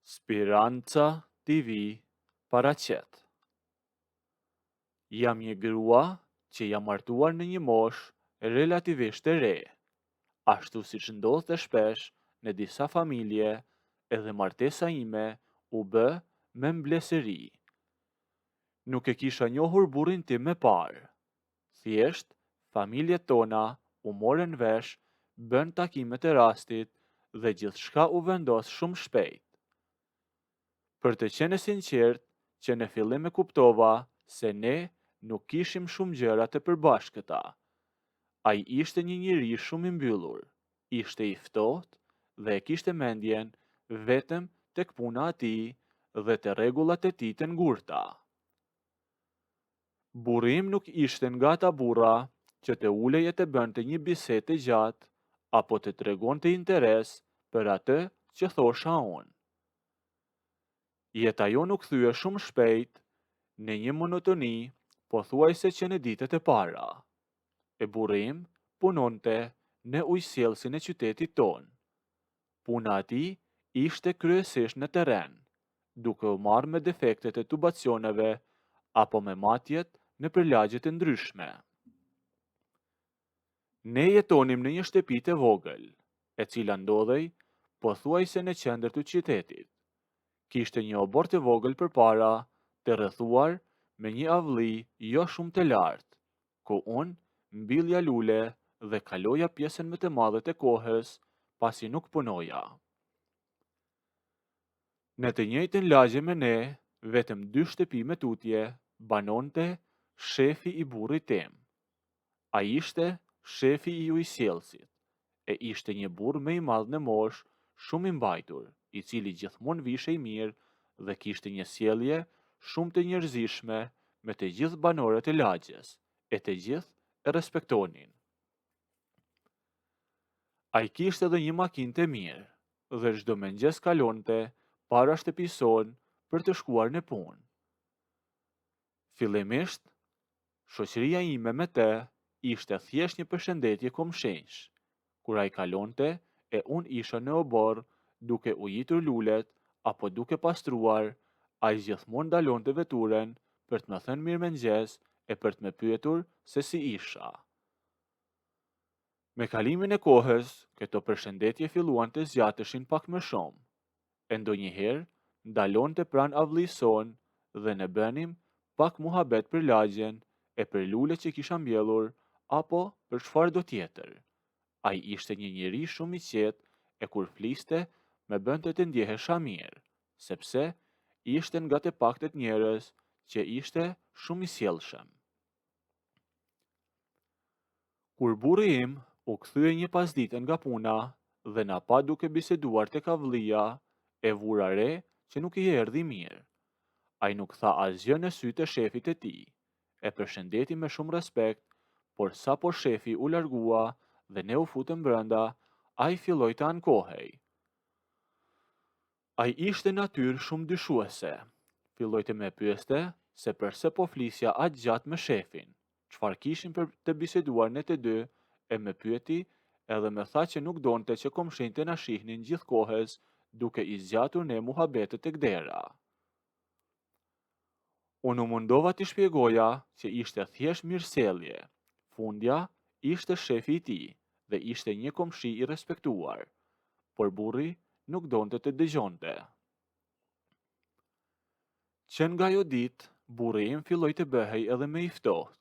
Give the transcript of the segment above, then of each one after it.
Speranca TV paraqet. Jam një grua që jam martuar në një moshë relativisht e re, ashtu siç ndodh të shpesh në disa familje, edhe martesa ime u bë me mblesëri. Nuk e kisha njohur burrin tim më parë. Thjesht, familjet tona u morën vesh, bën takimet e rastit dhe gjithçka u vendos shumë shpejt. Për të qenë sinqert, që në fillim e kuptova se ne nuk kishim shumë gjëra të përbashkëta. Ai ishte një njeri shumë i mbyllur, ishte i ftohtë dhe e kishte mendjen vetëm tek puna e tij dhe te rregullat e tij të ngurta. Burri im nuk ishte nga ata burra që të ulej e të bënte një bisedë të gjatë apo të tregonte interes për atë që thosha unë. Jeta jo nuk thye shumë shpejt në një monotoni, pothuajse që në ditët e para. E burri im punonte në ujësjellsin e qytetit ton. Puna e tij ishte kryesisht në terren, duke u marrë me defektet e tubacioneve apo me matjet në lagje të ndryshme. Ne jetonim në një shtëpi të vogël, e cila ndodhej pothuajse në qendër të qytetit. Kishte një obor të vogël përpara, të rrethuar me një avlli jo shumë të lartë, ku unë mbillja lule dhe kaloja pjesën më të madhe të kohës, pasi nuk punoja. Në të njëjtën lagje me ne, vetëm 2 shtëpi me tutje, banonte shefi i burrit tim. Ai ishte shefi i ujësjellsit, e ishte një burr më i madh në moshë, shumë i mbajtur, i cili gjithmonë vishej mirë dhe kishte një sjellje shumë të njerëzishme me të gjithë banorët e lagjes, e të gjithë e respektonin. Ai kishte edhe një makinë të mirë dhe çdo mëngjes kalonte para shtëpisë son për të shkuar në punë. Fillimisht, shoqëria ime me të ishte thjesht një përshëndetje komshinjsh. Kur ai kalonte e unë isha në obor duke ujitur lulet apo duke pastruar, ai gjithmonë ndalonte veturen për të më thënë mirëmëngjes e për të më pyetur se si isha. Me kalimin e kohës, këto përshëndetje filluan të zgjateshin pak më shumë. E ndonjëherë ndalonte pranë avllisë son dhe ne bënim pak muhabet për lagjen e për lulet që kisha mbjellur apo për çfarë do tjetër. Ai ishte një njeri shumë i qetë e kur fliste me bënte të ndjehesha mirë, sepse ishte nga të paktet njerëz që ishte shumë i sjellshëm. Kur burri im u kthye një pasdite nga puna dhe na pa duke biseduar tek avllia, e vura re që nuk i erdhi mirë. Ai nuk tha asgjë në sytë e shefit e tij, e përshëndeti me shumë respekt, por sapo shefi u largua dhe ne u futëm brenda, ai filloi të ankohej. Ai ishte natyrë shumë dyshuese. Filloi të më pyeste se pse po flisja aq gjatë me shefin, çfarë kishim për të biseduar ne të dy, e më pyeti edhe më tha që nuk donte që komshinjtë na shihnin gjithkohës duke i zgjatur ne muhabetet tek dera. Unë u mundova t'i shpjegoja që ishte thjesht mirësjellje. Fundja ishte shefi i tij dhe ishte një komshi i respektuar, por burri nuk donte të dëgjonte. Që nga ajo ditë, burri im filloi të bëhej edhe më i ftohtë.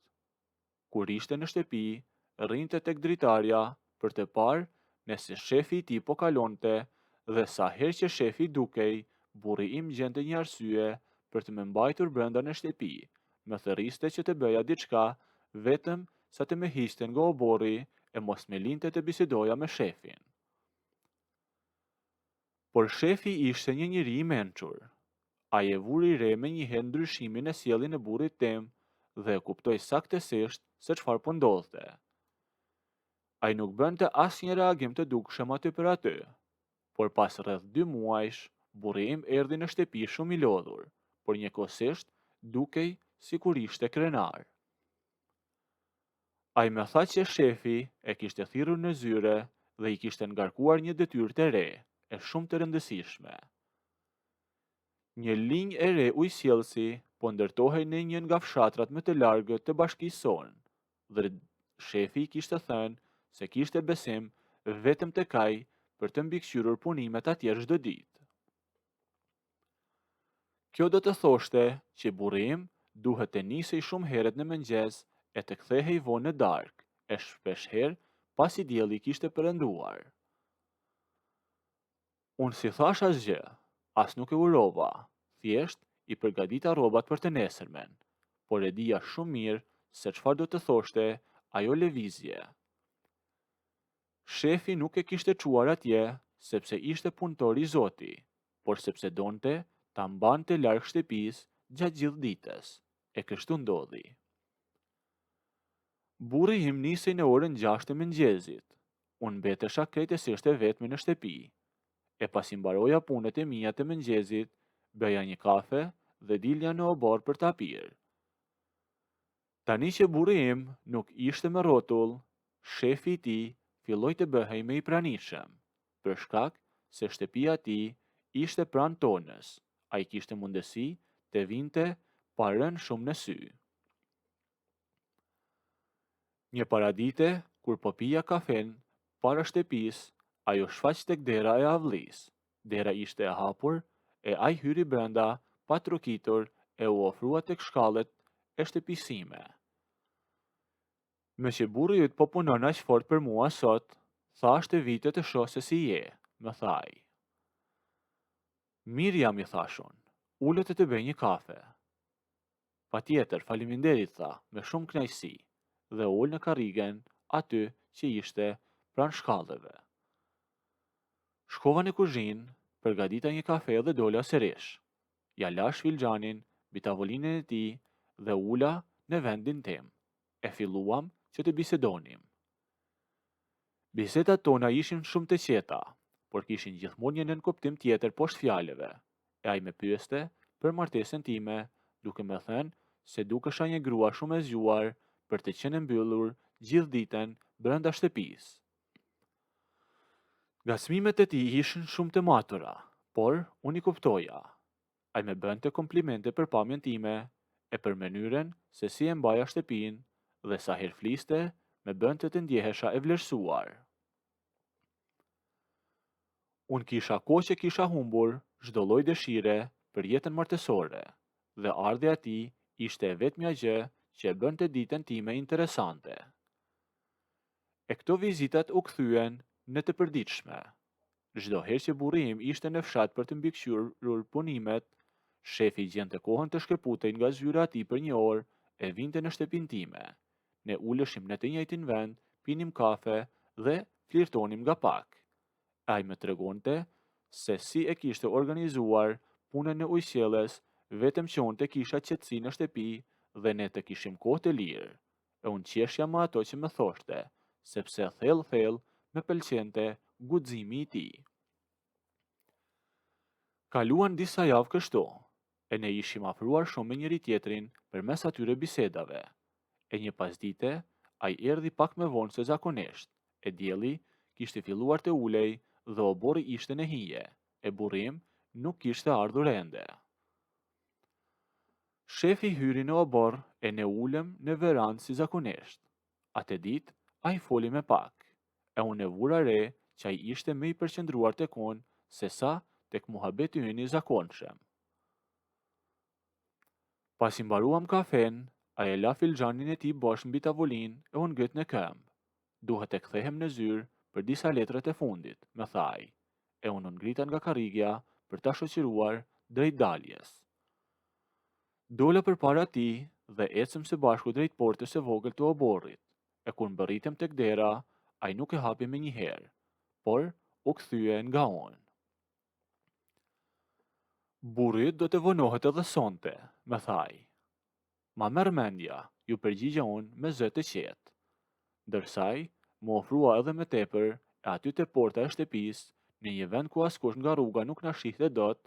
Kur ishte në shtëpi, rrinte tek dritarja për të parë nëse shefi i tij po kalonte dhe sa herë që shefi dukej, burri im gjente një arsye për të më mbajtur brenda në shtëpi, më thërriste që të bëja diçka vetëm sa të më hiqte nga oborri e mos më linte të bisedoja me shefin. Por shefi ishte një njeri i mençur. Ai e vuri re me njëherë ndryshimin e sjelljen e burrit tim dhe e kuptoi saktësisht se çfarë po ndodhte. Ai nuk bënte asnjë reagim të dukshëm aty për aty, por pas rreth 2 muajsh, burri im erdhi në shtëpi shumë i lodhur, por njëkohësisht dukej sikur ishte krenar. Ai më tha që shefi e kishte thirrur në zyre dhe i kishte ngarkuar një detyrë të re, e shumë të rëndësishme. Një linjë e re ujësjellësi po ndërtohej në një nga fshatrat më të largët të bashkisë sonë, dhe shefi kishte thënë se kishte besim vetëm tek ai për të mbikëqyrur punimet atje çdo ditë. Kjo do të thoshte që burri im duhet të nisej shumë herët në mëngjes e të kthehej vonë në darkë, e shpeshherë pasi dielli kishte perënduar. Unë si thash asgjë, as nuk e urova, thjesht i përgatita rrobat për të nesërmen, por e dija shumë mirë se çfarë do të thoshte ajo lëvizje. Shefi nuk e kishte çuar atje sepse ishte punëtor i Zoti, por sepse donte ta mbante larg shtëpisë gjatë gjithë ditës, e kështu ndodhi. Burri im nisej në orën 6 të mëngjesit. Unë mbetesha krejtësisht e vetme në shtëpi. E pasi mbaroja punët e mia të mëngjesit, bëja një kafe dhe dilja në obor për ta pirë. Tani që burri im nuk ishte me rrotull, shefi i tij filloi të bëhej më i pranishëm, për shkak se shtëpia e tij ishte pranë tonës. Ai kishte mundësi të vinte pa rënë shumë në sy. Një paradite, kur po pija kafen para shtëpisë, ajo shfaq tek dera e avllisë. Dera ishte e hapur e ai hyri brenda pa trukitur e u ofrua tek shkallët e shtëpisë sime. Me që burri yt po punon aq fort për mua sot, thash të vite të shoh se si je, më tha ai. Mirë jam, i thash unë, ullet e të bëj një kafe. Patjetër, faleminderit, tha, me shumë kënaqësi, dhe ul në karrigen aty që ishte pranë shkallëve. Shkova në kuzhinë, përgatita një kafe dhe dola sërish. Ja lash filxhanin mbi tavolinën e tij dhe ula në vendin tim. E filluam që të bisedonim. Bisedat tona ishin shumë të qeta, por kishin gjithmonë një nënkuptim tjetër poshtë fjalëve. E ai më pyeste për martesën time, duke më thënë se dukesha një grua shumë e zgjuar për të qenë mbyllur gjithë ditën brenda shtëpisë. Ngacmimet e tij ishin shumë të matura, por unë i kuptoja. Ai më bënte komplimente për pamjen time e për mënyrën se si e mbaja shtëpinë dhe sa herë fliste më bënte të ndjehesha e vlerësuar. Unë kisha kohë që kisha humbur çdo lloj dëshire për jetën martësore, dhe ardhja e tij ishte e vetmja gjë që e bënte ditën time interesante. E këto vizitat u kthyen në të përditshme. Çdo herë që burri im ishte në fshat për të mbikëqyrur punimet, shefi gjente kohën të shkëputej nga zyra e tij për një orë e vinte në shtëpinë time. Ne uleshim në të njëjtin vend, pinim kafe dhe flirtonim nga pak. Ai më tregonte se si e kishte organizuar punën e ujësjelljes vetëm që unë të kisha qetësi në shtëpi dhe ne të kishim kohë të lirë. E unë qeshja me ato që më thoshte, sepse thellë më pëlqente guximi i tij. Kaluan disa javë kështu, e ne ishim afruar shumë me njëri tjetrin përmes atyre bisedave. E një pasdite, ai erdhi pak më vonë se zakonisht. E dielli kishte filluar të ulej dhe obori ishte në hije. E burri im nuk kishte ardhur ende. Shefi hyri në obor e ne ulëm në verandë si zakonisht. Atë ditë, ai foli me pak, e unë e vura re që ai ishte më i përqendruar tek unë se sa tek muhabeti ynë i zakonshëm. Pasi mbaruam kafen, ai e la filxhanin e tij bosh mbi tavolinë e unë gët në këmbë. Duhet të kthehem në zyrë për disa letrat e fundit, më tha ai, e unë ngrita nga karrigja për ta shoqëruar drejt daljes. Dola përpara tij dhe ecëm së bashku drejt portës së vogël të oborrit. E kur mbërritem tek dera, ai nuk e hapi me një herë, por u kthye nga unë. Burri do të vonohet edhe sonte, më tha ai. Ma merr mendja, ju përgjigja unë me zë të qetë. Ndërsa ai më ofrua edhe më tepër e aty te porta e shtëpisë, në një vend ku askush nga rruga nuk na shihte dot,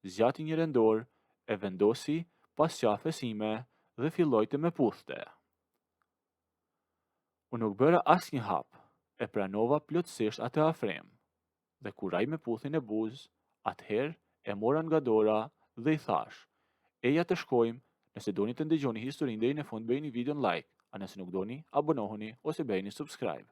zgjati një rendor, e vendosi pas qafes ime dhe filloi të më puthte. Unë nuk bëra asnjë hap, e pranova plotësisht atë afrim. Dhe kur ai më puthi në buzë, atëherë e mora nga dora dhe i thash, eja të shkojmë, nëse doni të ndëgjoni historinë deri në fund bëjini videon like, a nëse nuk doni, abonohuni ose bëjini subscribe.